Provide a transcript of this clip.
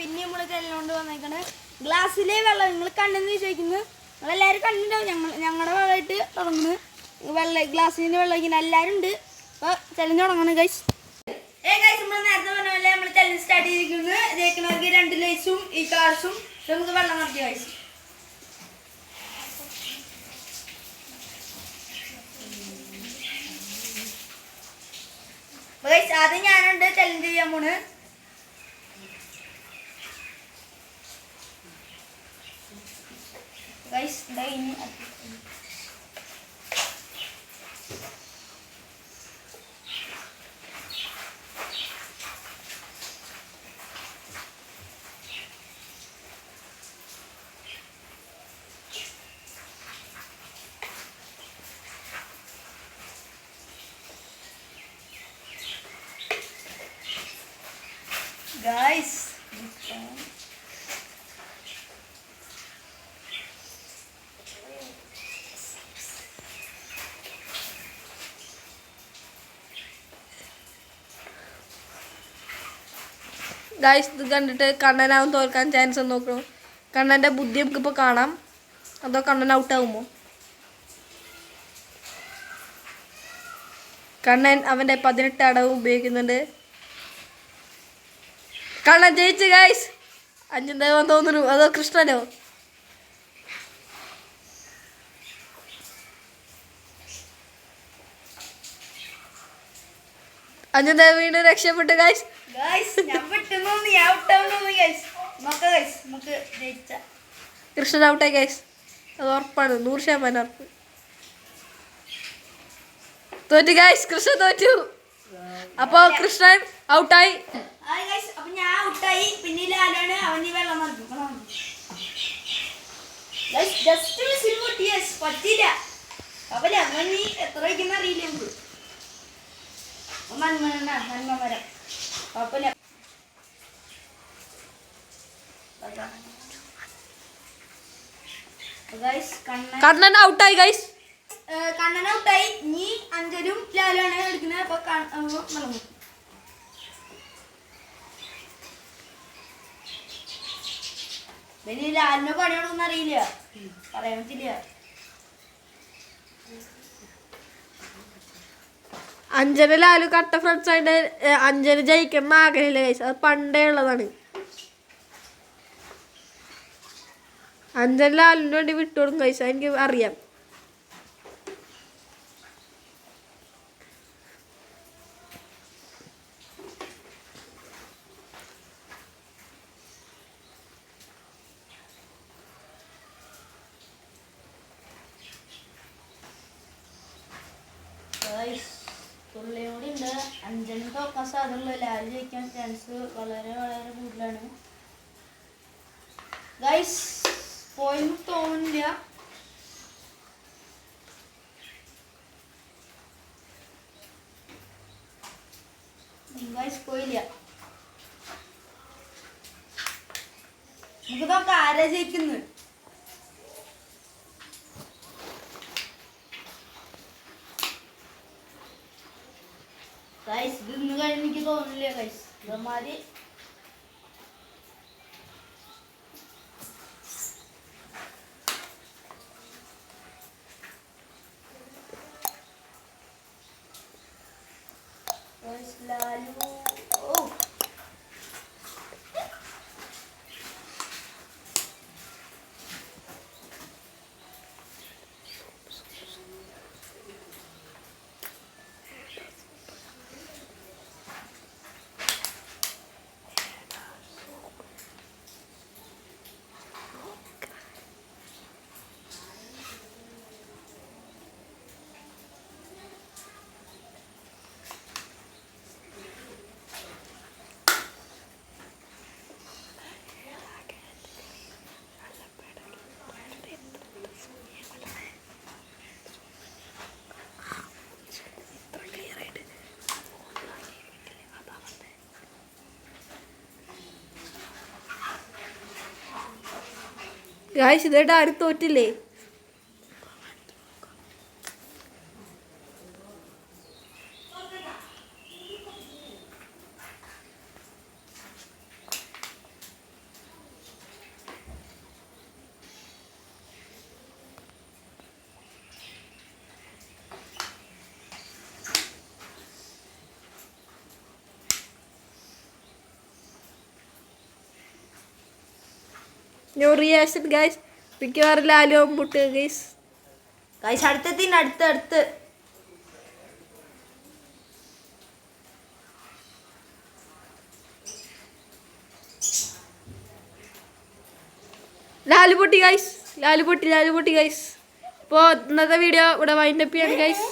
പിന്നെ നമ്മൾ ചെല്ലുകൊണ്ട് വന്നേക്കാണ് ഗ്ലാസ്സിലെ വെള്ളം നിങ്ങൾ കണ്ണെന്ന് വിശ്വസിക്കുന്നു. നിങ്ങളെല്ലാവരും കണ്ടിട്ടുണ്ടാവും. ഞങ്ങളുടെ വെള്ളമായിട്ട് തുടങ്ങുന്നു. ഗ്ലാസ്സിന് വെള്ളം ഇങ്ങനെ എല്ലാവരും ഉണ്ട്. അപ്പോൾ ചലഞ്ച് തുടങ്ങണം ഗൈസ്. നമ്മൾ നേരത്തെ പറഞ്ഞ പോലെ നമ്മൾ ചലഞ്ച് സ്റ്റാർട്ട് ചെയ്തിരിക്കുന്നത്. ഇതേക്കുന്നവർക്ക് 2 ലൈസും ഈ കാർസും നമുക്ക് വെള്ളം നിറച്ച് ഗൈസ്. ആദ്യം ഞാനുണ്ട് ചലഞ്ച് ചെയ്യാൻ പോണ്. ഗൈസ് guys ഇത് കണ്ടിട്ട് കണ്ണനാവും തോൽക്കാൻ ചാൻസ് ഒന്ന് നോക്കണം. കണ്ണൻ്റെ ബുദ്ധി നമുക്കിപ്പോൾ കാണാം. അതോ കണ്ണൻ ഔട്ടാവുമോ? കണ്ണൻ അവൻ്റെ 18 അടവ് ഉപയോഗിക്കുന്നുണ്ട്. കണ്ണൻ ജയിച്ചു ഗൈസ്. 5 ദേവൻ തോന്നുന്നു. അതോ കൃഷ്ണനോ? അഞ്ജദേവ് വീണ്ടും രക്ഷപ്പെട്ടു ഗൈസ്. കൃഷ്ണൻ ഔട്ടായി ഗൈസ്. അത് ഉറപ്പാണ്, 100% ഉറപ്പ്. തോറ്റു ഗൈസ്, കൃഷ്ണൻ തോറ്റു. അപ്പൊ കൃഷ്ണൻ ഔട്ടായി. അപ്പൊ ഞാൻ ഔട്ടായി. പിന്നെ ലാലാണ് അവന് വെള്ളം പറ്റില്ല. അവല് അങ്ങനെ എത്ര വയ്ക്കുന്ന അറിയില്ല നമുക്ക്. നന്മമരം കുഴപ്പമില്ല. കണ്ണൻ ഔട്ടായി ഗൈസ്. കണ്ണൻ ഔട്ടായി. ഇനി അഞ്ജലും ലാലാണ് എടുക്കുന്നത്. അപ്പൊ മലങ്ങും. പിന്നെ ലാലിന് പണിയോടൊന്നും അറിയില്ല, പറയാൻ പറ്റില്ല. അഞ്ജന ലാലു കട്ട ഫ്രണ്ട്സ് ആയിട്ട് അഞ്ജന ജയിക്കുന്ന ആഗ്രഹമില്ല ഗൈസ്. അത് പണ്ടേ ഉള്ളതാണ്. അഞ്ജന ലാലിന് വേണ്ടി വിട്ടുകൊടുക്കും ഗൈസ്. എനിക്ക് അറിയാം. തുള്ളിയോടെ ഉണ്ട്. അഞ്ജന തോക്കാൻ സാധ്യതയുള്ള ലാല് ജയിക്കാൻ ചാൻസ് വളരെ വളരെ കൂടുതലാണ് ഗൈസ്. പോയിന്ന് തോന്നില്ല. ഗൈസ് പോയില്ല. നമുക്ക് നോക്കാം ആരാ ജയിക്കുന്നത്. ഗൈസ് ഇന്ന് കഴിഞ്ഞ് എനിക്ക് തോന്നില്ല ഗൈസ്. ഇതമാതിരി ലാലു ഗായ്സ് ഇതായിട്ട് ആരും തോറ്റില്ലേ? No reaction guys. മിക്കവാറും ലാലു മുട്ട് ഗൈസ്. ഗൈസ് അടുത്തെത്തിന് അടുത്ത് ലാലു പൊട്ടി ഗൈസ്. അപ്പോൾ ഇന്നത്തെ വീഡിയോ ഇവിടെ വൈൻഡപ്പ് ചെയ്യാണ് ഗൈസ്.